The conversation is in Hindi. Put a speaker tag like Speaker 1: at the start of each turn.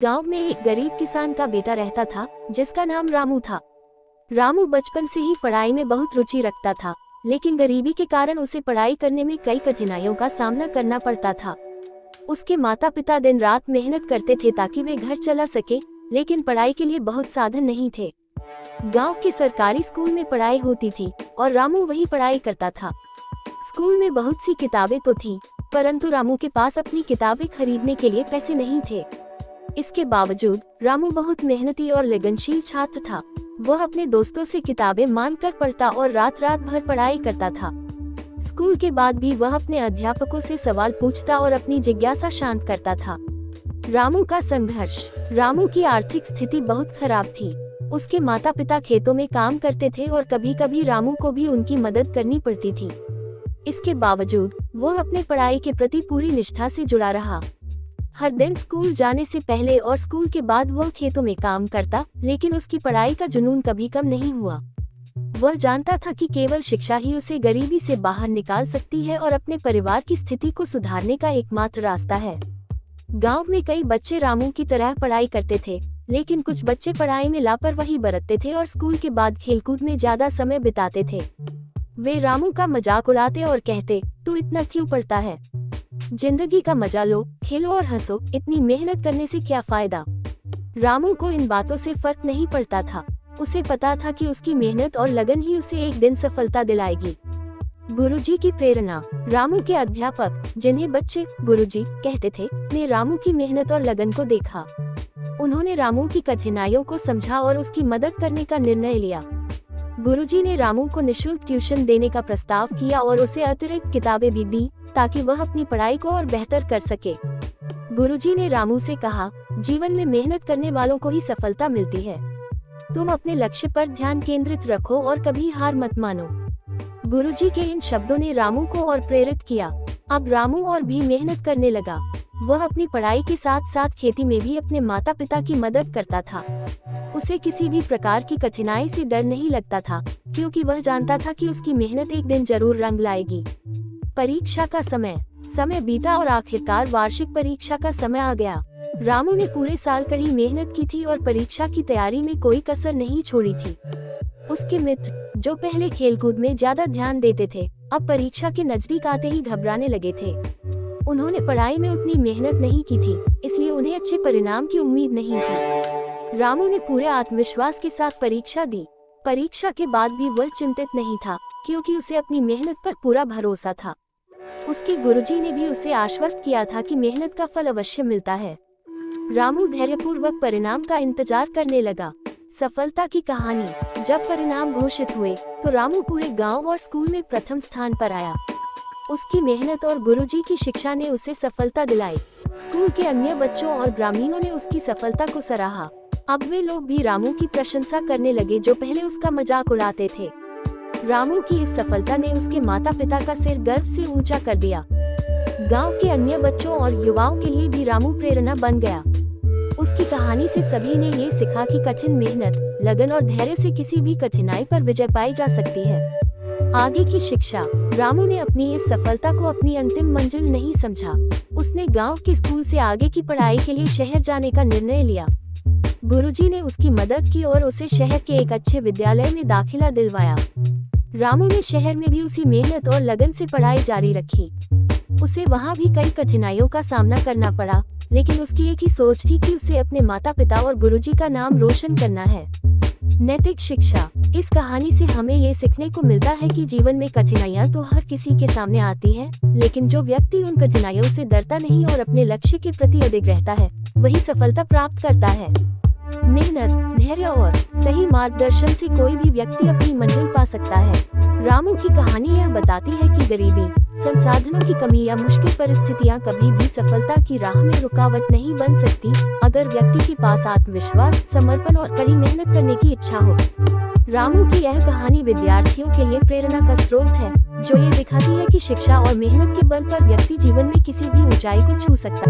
Speaker 1: गांव में एक गरीब किसान का बेटा रहता था जिसका नाम रामू था। रामू बचपन से ही पढ़ाई में बहुत रुचि रखता था, लेकिन गरीबी के कारण उसे पढ़ाई करने में कई कठिनाइयों का सामना करना पड़ता था। उसके माता पिता दिन रात मेहनत करते थे ताकि वे घर चला सके, लेकिन पढ़ाई के लिए बहुत साधन नहीं थे। गांव के सरकारी स्कूल में पढ़ाई होती थी और रामू वही पढ़ाई करता था। स्कूल में बहुत सी किताबें तो थी, परंतु रामू के पास अपनी किताबें खरीदने के लिए पैसे नहीं थे। इसके बावजूद रामू बहुत मेहनती और लगनशील छात्र था। वह अपने दोस्तों से किताबें मांगकर पढ़ता और रात रात भर पढ़ाई करता था। स्कूल के बाद भी वह अपने अध्यापकों से सवाल पूछता और अपनी जिज्ञासा शांत करता था। रामू का संघर्ष। रामू की आर्थिक स्थिति बहुत खराब थी। उसके माता पिता खेतों में काम करते थे और कभी कभी रामू को भी उनकी मदद करनी पड़ती थी। इसके बावजूद वह अपने पढ़ाई के प्रति पूरी निष्ठा से जुड़ा रहा। हर दिन स्कूल जाने से पहले और स्कूल के बाद वह खेतों में काम करता, लेकिन उसकी पढ़ाई का जुनून कभी कम नहीं हुआ। वह जानता था कि केवल शिक्षा ही उसे गरीबी से बाहर निकाल सकती है और अपने परिवार की स्थिति को सुधारने का एकमात्र रास्ता है। गांव में कई बच्चे रामू की तरह पढ़ाई करते थे, लेकिन कुछ बच्चे पढ़ाई में लापरवाही बरतते थे और स्कूल के बाद खेलकूद में ज्यादा समय बिताते थे। वे रामू का मजाक उड़ाते और कहते, तू इतना क्यों पढ़ता है? जिंदगी का मजा लो, खेलो और हंसो, इतनी मेहनत करने से क्या फायदा? रामू को इन बातों से फर्क नहीं पड़ता था। उसे पता था कि उसकी मेहनत और लगन ही उसे एक दिन सफलता दिलाएगी। गुरुजी की प्रेरणा। रामू के अध्यापक, जिन्हें बच्चे गुरुजी कहते थे, ने रामू की मेहनत और लगन को देखा। उन्होंने रामू की कठिनाइयों को समझा और उसकी मदद करने का निर्णय लिया। गुरुजी ने रामू को निःशुल्क ट्यूशन देने का प्रस्ताव किया और उसे अतिरिक्त किताबें भी दी ताकि वह अपनी पढ़ाई को और बेहतर कर सके। गुरुजी ने रामू से कहा, जीवन में मेहनत करने वालों को ही सफलता मिलती है। तुम अपने लक्ष्य पर ध्यान केंद्रित रखो और कभी हार मत मानो। गुरुजी के इन शब्दों ने रामू को और प्रेरित किया। अब रामू और भी मेहनत करने लगा। वह अपनी पढ़ाई के साथ साथ खेती में भी अपने माता पिता की मदद करता था। उसे किसी भी प्रकार की कठिनाई से डर नहीं लगता था, क्योंकि वह जानता था कि उसकी मेहनत एक दिन जरूर रंग लाएगी। परीक्षा का समय बीता और आखिरकार वार्षिक परीक्षा का समय आ गया। रामू ने पूरे साल कड़ी मेहनत की थी और परीक्षा की तैयारी में कोई कसर नहीं छोड़ी थी। उसके मित्र, जो पहले खेलकूद में ज्यादा ध्यान देते थे, अब परीक्षा के नजदीक आते ही घबराने लगे थे। उन्होंने पढ़ाई में उतनी मेहनत नहीं की थी, इसलिए उन्हें अच्छे परिणाम की उम्मीद नहीं थी। रामू ने पूरे आत्मविश्वास के साथ परीक्षा दी। परीक्षा के बाद भी वह चिंतित नहीं था, क्योंकि उसे अपनी मेहनत पर पूरा भरोसा था। उसके गुरुजी ने भी उसे आश्वस्त किया था कि मेहनत का फल अवश्य मिलता है। रामू धैर्यपूर्वक परिणाम का इंतजार करने लगा। सफलता की कहानी। जब परिणाम घोषित हुए तो रामू पूरे गांव और स्कूल में प्रथम स्थान पर आया। उसकी मेहनत और गुरुजी की शिक्षा ने उसे सफलता दिलाई। स्कूल के अन्य बच्चों और ग्रामीणों ने उसकी सफलता को सराहा। अब वे लोग भी रामू की प्रशंसा करने लगे, जो पहले उसका मजाक उड़ाते थे। रामू की इस सफलता ने उसके माता पिता का सिर गर्व से ऊंचा कर दिया। गांव के अन्य बच्चों और युवाओं के लिए भी रामू प्रेरणा बन गया। उसकी कहानी से सभी ने ये सीखा कि कठिन मेहनत, लगन और धैर्य से किसी भी कठिनाई पर विजय पाई जा सकती है। आगे की शिक्षा। रामू ने अपनी इस सफलता को अपनी अंतिम मंजिल नहीं समझा। उसने गांव के स्कूल से आगे की पढ़ाई के लिए शहर जाने का निर्णय लिया। गुरुजी ने उसकी मदद की और उसे शहर के एक अच्छे विद्यालय में दाखिला दिलवाया। रामू ने शहर में भी उसी मेहनत और लगन से पढ़ाई जारी रखी। उसे वहां भी कई कठिनाइयों का सामना करना पड़ा, लेकिन उसकी एक ही सोच थी कि उसे अपने माता पिता और गुरुजी का नाम रोशन करना है। नैतिक शिक्षा। इस कहानी से हमें ये सीखने को मिलता है कि जीवन में कठिनाइयाँ तो हर किसी के सामने आती हैं, लेकिन जो व्यक्ति उन कठिनाइयों से डरता नहीं और अपने लक्ष्य के प्रति अडिग रहता है, वही सफलता प्राप्त करता है। मेहनत, धैर्य और सही मार्गदर्शन से कोई भी व्यक्ति अपनी मंजिल पा सकता है। रामू की कहानी यह बताती है कि गरीबी, संसाधनों की कमी या मुश्किल परिस्थितियां कभी भी सफलता की राह में रुकावट नहीं बन सकती, अगर व्यक्ति के पास आत्मविश्वास, समर्पण और कड़ी मेहनत करने की इच्छा हो। रामू की यह कहानी विद्यार्थियों के लिए प्रेरणा का स्रोत है, जो ये दिखाती है कि शिक्षा और मेहनत के बल पर व्यक्ति जीवन में किसी भी ऊंचाई को छू सकता है।